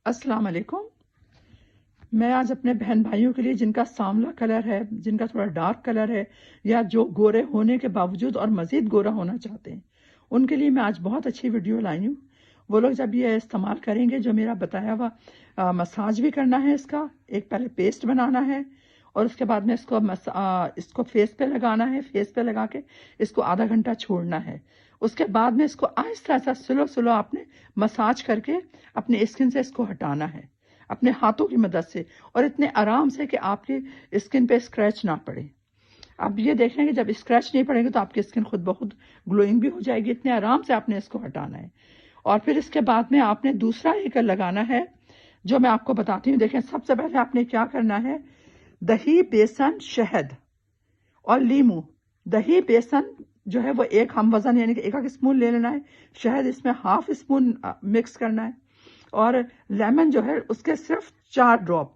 السلام علیکم. میں آج اپنے بہن بھائیوں کے لیے جن کا سانولا کلر ہے، جن کا تھوڑا ڈارک کلر ہے، یا جو گورے ہونے کے باوجود اور مزید گورا ہونا چاہتے ہیں، ان کے لیے میں آج بہت اچھی ویڈیو لائی ہوں. وہ لوگ جب یہ استعمال کریں گے، جو میرا بتایا ہوا مساج بھی کرنا ہے، اس کا ایک پہلے پیسٹ بنانا ہے اور اس کے بعد میں اس کو فیس پہ لگانا ہے. فیس پہ لگا کے اس کو آدھا گھنٹہ چھوڑنا ہے. اس کے بعد میں اس کو آہستہ آہستہ سلو آپ نے مساج کر کے اپنے اسکن سے اس کو ہٹانا ہے اپنے ہاتھوں کی مدد سے، اور اتنے آرام سے کہ آپ کی اسکن پہ اسکریچ نہ پڑے. اب یہ دیکھ لیں کہ جب اسکریچ نہیں پڑے گا تو آپ کی اسکن خود بخود گلوئنگ بھی ہو جائے گی. اتنے آرام سے آپ نے اس کو ہٹانا ہے. اور پھر اس کے بعد میں آپ نے دوسرا ایک لگانا ہے جو میں آپ کو بتاتی ہوں. دیکھیں، سب سے پہلے آپ نے کیا کرنا ہے، دہی، بیسن، شہد اور لیمو. دہی، بیسن جو ہے وہ ایک ہم وزن یعنی کہ 1 اسپون لے لینا ہے. شہد اس میں 1/2 اسپون مکس کرنا ہے. اور لیمن جو ہے اس کے صرف 4 ڈراپ،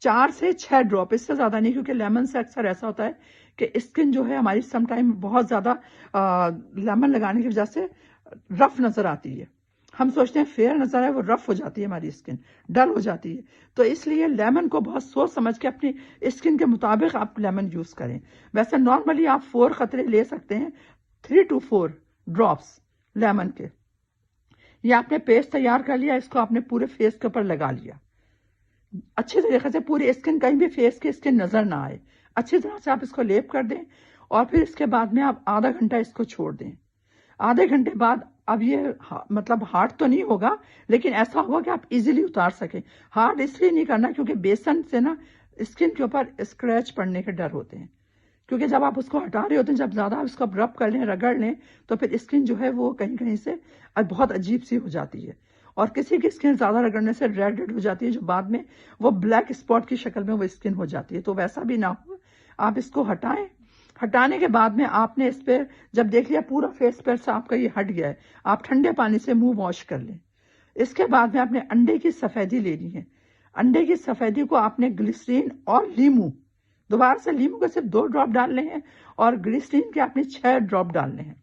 4 سے 6 ڈراپ، اس سے زیادہ نہیں، کیونکہ لیمن سے اکثر ایسا ہوتا ہے کہ اسکن جو ہے ہماری سم ٹائم بہت زیادہ لیمن لگانے کی وجہ سے رف نظر آتی ہے. ہم سوچتے ہیں فیئر نظر ہے، وہ رف ہو جاتی ہے، ہماری اسکن ڈل ہو جاتی ہے. تو اس لیے لیمن کو بہت سوچ سمجھ کے اپنی اسکن کے مطابق آپ لیمن یوز کریں. ویسے نارملی آپ 4 قطرے لے سکتے ہیں، 3 to 4 ڈراپس لیمن کے. یہ آپ نے پیسٹ تیار کر لیا، اس کو آپ نے پورے فیس کے اوپر لگا لیا اچھی طریقے سے. پوری اسکن، کہیں بھی فیس کی اسکن نظر نہ آئے، اچھی طرح سے آپ اس کو لیپ کر دیں. اور پھر اس کے بعد میں آپ آدھا گھنٹہ اس کو چھوڑ دیں. آدھے گھنٹے بعد اب یہ مطلب ہارڈ تو نہیں ہوگا، لیکن ایسا ہوگا کہ آپ ایزیلی اتار سکیں. ہارڈ اس لیے نہیں کرنا کیونکہ بیسن سے نا اسکن کے اوپر اسکریچ پڑنے کے ڈر ہوتے ہیں. کیونکہ جب آپ اس کو ہٹا رہے ہوتے ہیں، جب زیادہ اس کو رب کر لیں، رگڑ لیں، تو پھر اسکن جو ہے وہ کہیں کہیں سے بہت عجیب سی ہو جاتی ہے. اور کسی کی اسکن زیادہ رگڑنے سے ریڈ ہو جاتی ہے، جو بعد میں وہ بلیک اسپاٹ کی شکل میں وہ اسکن ہو جاتی ہے. تو ویسا بھی نہ ہو، آپ اس کو ہٹائیں. ہٹانے کے بعد میں آپ نے اس پہ جب دیکھ لیا پورا فیس پر سے آپ کا یہ ہٹ گیا ہے، آپ ٹھنڈے پانی سے منہ واش کر لیں. اس کے بعد میں آپ نے انڈے کی سفیدی لینی ہے. انڈے کی سفیدی کو آپ نے گلیسرین اور لیمو، دوبارہ سے لیمو کے صرف 2 ڈراپ ڈالنے ہیں اور گلیسرین کے آپ نے 6 ڈراپ ڈالنے ہیں.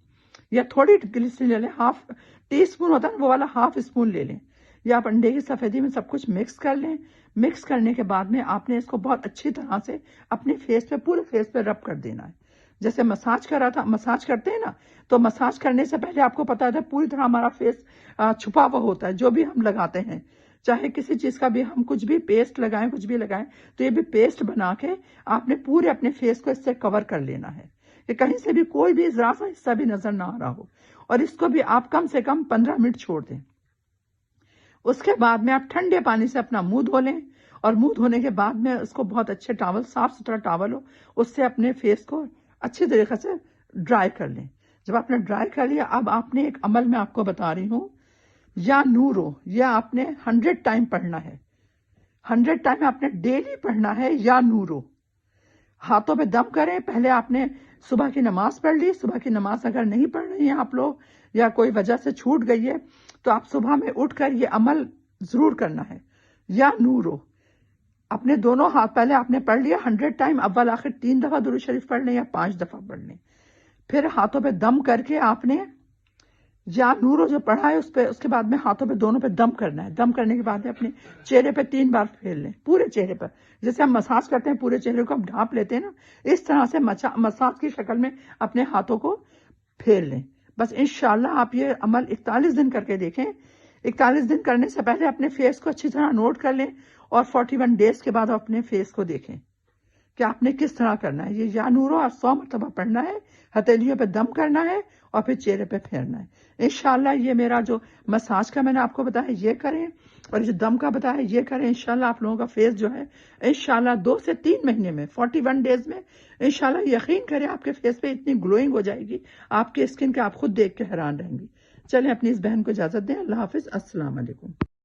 یا تھوڑی گلیسرین لے لیں، 1/2 ٹی اسپون ہوتا ہے وہ والا 1/2 اسپون لے لیں. یا آپ انڈے کی سفیدی میں سب کچھ مکس کر لیں. مکس کرنے کے بعد میں آپ نے اس کو بہت اچھی طرح سے اپنے فیس پہ، پورے فیس پہ رب کر دینا ہے. جیسے مساج کر رہا تھا، مساج کرتے ہیں نا، تو مساج کرنے سے پہلے آپ کو پتا ہے پوری طرح ہمارا فیس چھپا ہوا ہوتا ہے. جو بھی ہم لگاتے ہیں، چاہے کسی چیز کا بھی ہم کچھ بھی پیسٹ لگائیں، کچھ بھی لگائیں، تو یہ بھی پیسٹ بنا کے آپ نے پورے اپنے فیس کو اس سے کور کر لینا ہے کہ کہیں سے بھی کوئی بھی ذرا سا حصہ بھی نظر نہ آ رہا ہو. اور اس کو بھی آپ کم سے کم 15 منٹ چھوڑ دیں. اس کے بعد میں آپ ٹھنڈے پانی سے اپنا منہ دھو لیں. اور منہ دھونے کے بعد میں اس کو بہت اچھے ٹاول، صاف ستھرا ٹاول ہو، اس سے اپنے فیس کو اچھی طریقے سے ڈرائی کر لیں. جب آپ نے ڈرائی کر لیا، اب آپ نے ایک عمل میں آپ کو بتا رہی ہوں، یا نورو، یا آپ نے 100 ٹائم پڑھنا ہے. 100 ٹائم آپ نے ڈیلی پڑھنا ہے یا نورو. ہاتھوں پہ دم کریں. پہلے آپ نے صبح کی نماز پڑھ لی. صبح کی نماز اگر نہیں پڑھ رہی ہیں آپ لوگ، یا کوئی وجہ سے چھوٹ گئی ہے، تو آپ صبح میں اٹھ کر یہ عمل ضرور کرنا ہے. یا نورو، اپنے دونوں ہاتھ، پہلے آپ نے پڑھ لیا 100 ٹائم، اول آخر 3 دفعہ درود شریف پڑھ لیں یا 5 دفعہ پڑھ لیں. پھر ہاتھوں پہ دم کر کے آپ نے یا نورو جو پڑھا ہے اس کے بعد میں ہاتھوں پہ دونوں پہ دم کرنا ہے. دم کرنے کے بعد میں اپنے چہرے پہ 3 بار پھیر لیں، پورے چہرے پر. جیسے ہم مساج کرتے ہیں، پورے چہرے کو ہم ڈھانپ لیتے ہیں نا، اس طرح سے مساج کی شکل میں اپنے ہاتھوں کو پھیر لیں. بس انشاءاللہ آپ یہ عمل 41 دن کر کے دیکھیں. 41 دن کرنے سے پہلے اپنے فیس کو اچھی طرح نوٹ کر لیں، اور 41 ڈیز کے بعد اپنے فیس کو دیکھیں کہ آپ نے کس طرح کرنا ہے. یہ یا نورو آپ 100 مرتبہ پڑھنا ہے، ہتھیلیوں پہ دم کرنا ہے اور پھر چہرے پہ پھیرنا ہے. انشاءاللہ یہ میرا جو مساج کا میں نے آپ کو بتایا یہ کریں، اور جو دم کا بتایا یہ کریں. انشاءاللہ آپ لوگوں کا فیس جو ہے انشاءاللہ 2 سے 3 مہینے میں، 41 ڈیز میں، انشاءاللہ یقین کریں آپ کے فیس پہ اتنی گلوئنگ ہو جائے گی، آپ کی اسکن کے آپ خود دیکھ کے حیران رہیں گی. چلیں اپنی اس بہن کو اجازت دیں. اللہ حافظ. السلام علیکم.